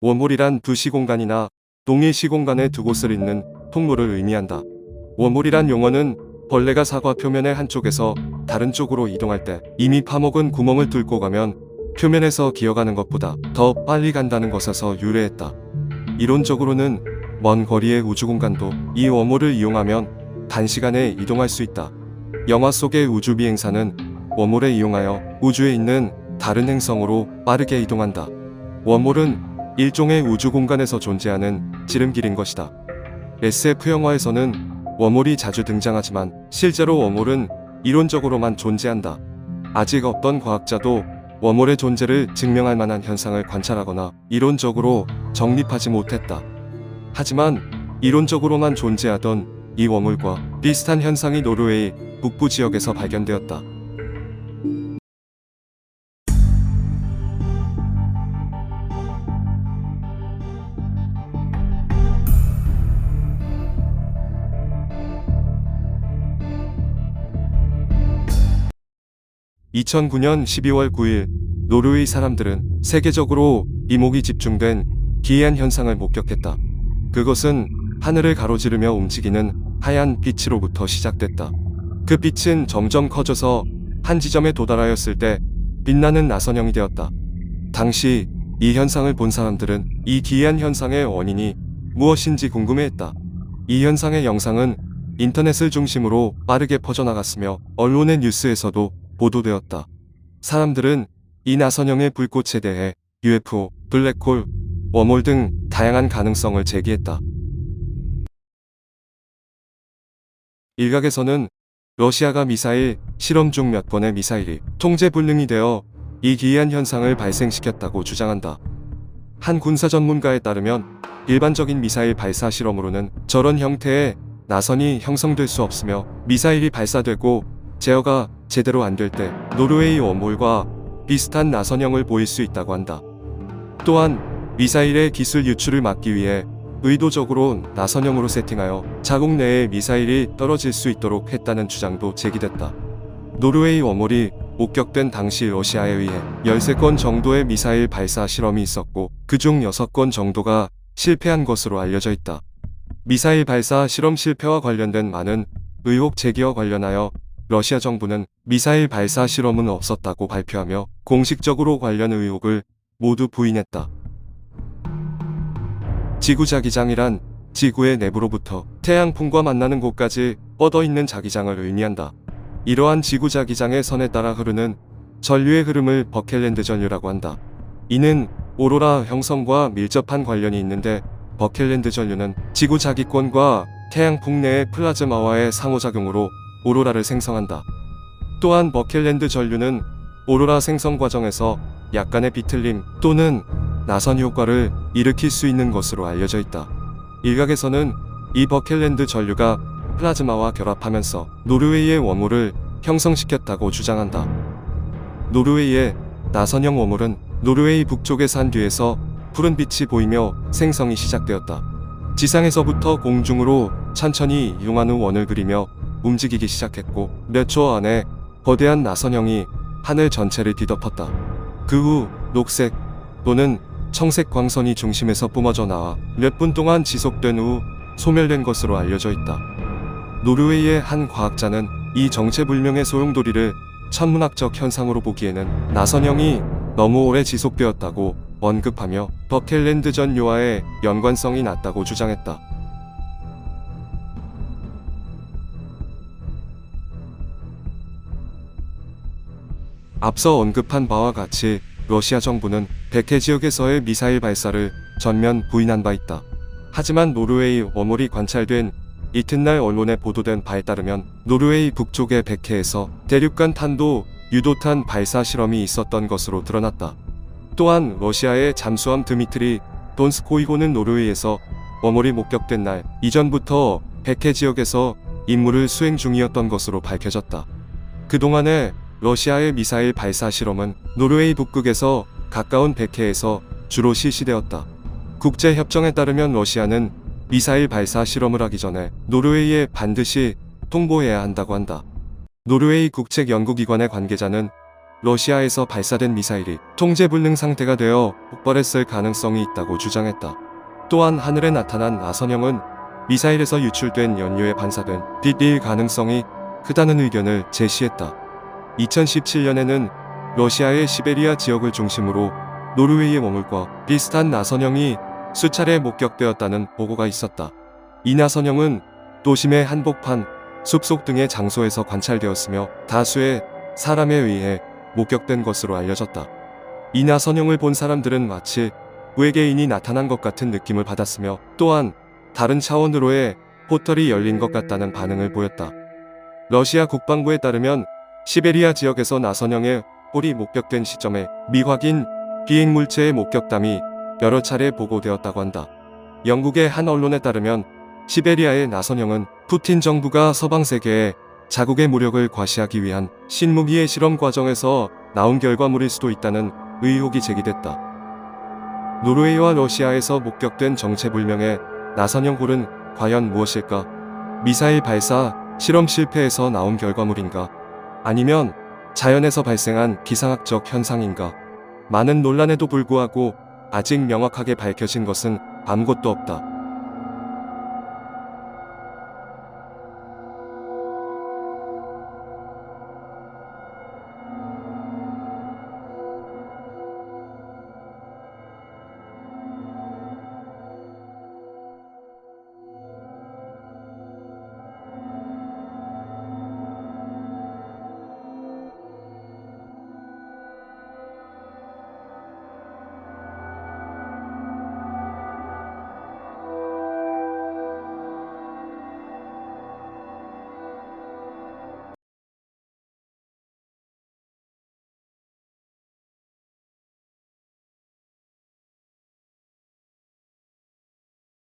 웜홀이란 두 시공간이나 동일 시공간의 두 곳을 잇는 통로를 의미한다. 웜홀이란 용어는 벌레가 사과 표면의 한쪽에서 다른 쪽으로 이동할 때 이미 파먹은 구멍을 뚫고 가면 표면에서 기어가는 것보다 더 빨리 간다는 것에서 유래했다. 이론적으로는 먼 거리의 우주공간도 이 웜홀을 이용하면 단시간에 이동할 수 있다. 영화 속의 우주비행사는 웜홀을 이용하여 우주에 있는 다른 행성으로 빠르게 이동한다. 웜홀은 일종의 우주공간에서 존재하는 지름길인 것이다. SF 영화에서는 웜홀이 자주 등장하지만 실제로 웜홀은 이론적으로만 존재한다. 아직 어떤 과학자도 웜홀의 존재를 증명할 만한 현상을 관찰하거나 이론적으로 정립하지 못했다. 하지만 이론적으로만 존재하던 이 웜홀과 비슷한 현상이 노르웨이 북부 지역에서 발견되었다. 2009년 12월 9일 노르웨이 사람들은 세계적으로 이목이 집중된 기이한 현상을 목격했다. 그것은 하늘을 가로지르며 움직이는 하얀 빛으로부터 시작됐다. 그 빛은 점점 커져서 한 지점에 도달하였을 때 빛나는 나선형이 되었다. 당시 이 현상을 본 사람들은 이 기이한 현상의 원인이 무엇인지 궁금해했다. 이 현상의 영상은 인터넷을 중심으로 빠르게 퍼져나갔으며 언론의 뉴스에서도 보도되었다. 사람들은 이 나선형의 불꽃에 대해 UFO, 블랙홀, 웜홀 등 다양한 가능성을 제기했다. 일각에서는 러시아가 미사일 실험 중 몇 번의 미사일이 통제불능이 되어 이 기이한 현상을 발생시켰다고 주장한다. 한 군사 전문가에 따르면 일반적인 미사일 발사 실험으로는 저런 형태의 나선이 형성될 수 없으며 미사일이 발사되고 제어가 제대로 안 될 때 노르웨이 웜홀과 비슷한 나선형을 보일 수 있다고 한다. 또한 미사일의 기술 유출을 막기 위해 의도적으로 나선형으로 세팅하여 자국 내에 미사일이 떨어질 수 있도록 했다는 주장도 제기됐다. 노르웨이 웜홀이 목격된 당시 러시아에 의해 13건 정도의 미사일 발사 실험이 있었고 그중 6건 정도가 실패한 것으로 알려져 있다. 미사일 발사 실험 실패와 관련된 많은 의혹 제기와 관련하여 러시아 정부는 미사일 발사 실험은 없었다고 발표하며 공식적으로 관련 의혹을 모두 부인했다. 지구 자기장이란 지구의 내부로부터 태양풍과 만나는 곳까지 뻗어있는 자기장을 의미한다. 이러한 지구 자기장의 선에 따라 흐르는 전류의 흐름을 버켈랜드 전류라고 한다. 이는 오로라 형성과 밀접한 관련이 있는데 버켈랜드 전류는 지구 자기권과 태양풍 내의 플라즈마와의 상호작용으로 오로라를 생성한다. 또한 버켈랜드 전류는 오로라 생성 과정에서 약간의 비틀림 또는 나선 효과를 일으킬 수 있는 것으로 알려져 있다. 일각에서는 이 버켈랜드 전류가 플라즈마와 결합하면서 노르웨이의 웜홀을 형성시켰다고 주장한다. 노르웨이의 나선형 웜홀은 노르웨이 북쪽의 산 뒤에서 푸른 빛이 보이며 생성이 시작되었다. 지상에서부터 공중으로 천천히 이동하는 원을 그리며 움직이기 시작했고 몇 초 안에 거대한 나선형이 하늘 전체를 뒤덮었다. 그 후 녹색 또는 청색 광선이 중심에서 뿜어져 나와 몇 분 동안 지속된 후 소멸된 것으로 알려져 있다. 노르웨이의 한 과학자는 이 정체불명의 소용돌이를 천문학적 현상으로 보기에는 나선형이 너무 오래 지속되었다고 언급하며 버켈랜드 전류와의 연관성이 낮다고 주장했다. 앞서 언급한 바와 같이 러시아 정부는 백해 지역에서의 미사일 발사를 전면 부인한 바 있다. 하지만 노르웨이 웜홀이 관찰된 이튿날 언론에 보도된 바에 따르면 노르웨이 북쪽의 백해에서 대륙간 탄도 유도탄 발사 실험이 있었던 것으로 드러났다. 또한 러시아의 잠수함 드미트리 돈스코이호는 노르웨이에서 웜홀이 목격된 날 이전부터 백해 지역에서 임무를 수행 중이었던 것으로 밝혀졌다. 그동안에 러시아의 미사일 발사 실험은 노르웨이 북극에서 가까운 백해에서 주로 실시되었다. 국제협정에 따르면 러시아는 미사일 발사 실험을 하기 전에 노르웨이에 반드시 통보해야 한다고 한다. 노르웨이 국책연구기관의 관계자는 러시아에서 발사된 미사일이 통제불능 상태가 되어 폭발했을 가능성이 있다고 주장했다. 또한 하늘에 나타난 나선형은 미사일에서 유출된 연료에 반사된 빛일 가능성이 크다는 의견을 제시했다. 2017년에는 러시아의 시베리아 지역을 중심으로 노르웨이의 머물과 비슷한 나선형이 수차례 목격되었다는 보고가 있었다. 이 나선형은 도심의 한복판, 숲속 등의 장소에서 관찰되었으며 다수의 사람에 의해 목격된 것으로 알려졌다. 이 나선형을 본 사람들은 마치 외계인이 나타난 것 같은 느낌을 받았으며 또한 다른 차원으로의 포털이 열린 것 같다는 반응을 보였다. 러시아 국방부에 따르면 시베리아 지역에서 나선형의 홀이 목격된 시점에 미확인 비행물체의 목격담이 여러 차례 보고되었다고 한다. 영국의 한 언론에 따르면 시베리아의 나선형은 푸틴 정부가 서방 세계에 자국의 무력을 과시하기 위한 신무기의 실험 과정에서 나온 결과물일 수도 있다는 의혹이 제기됐다. 노르웨이와 러시아에서 목격된 정체불명의 나선형 홀은 과연 무엇일까? 미사일 발사 실험 실패에서 나온 결과물인가? 아니면 자연에서 발생한 기상학적 현상인가? 많은 논란에도 불구하고 아직 명확하게 밝혀진 것은 아무것도 없다.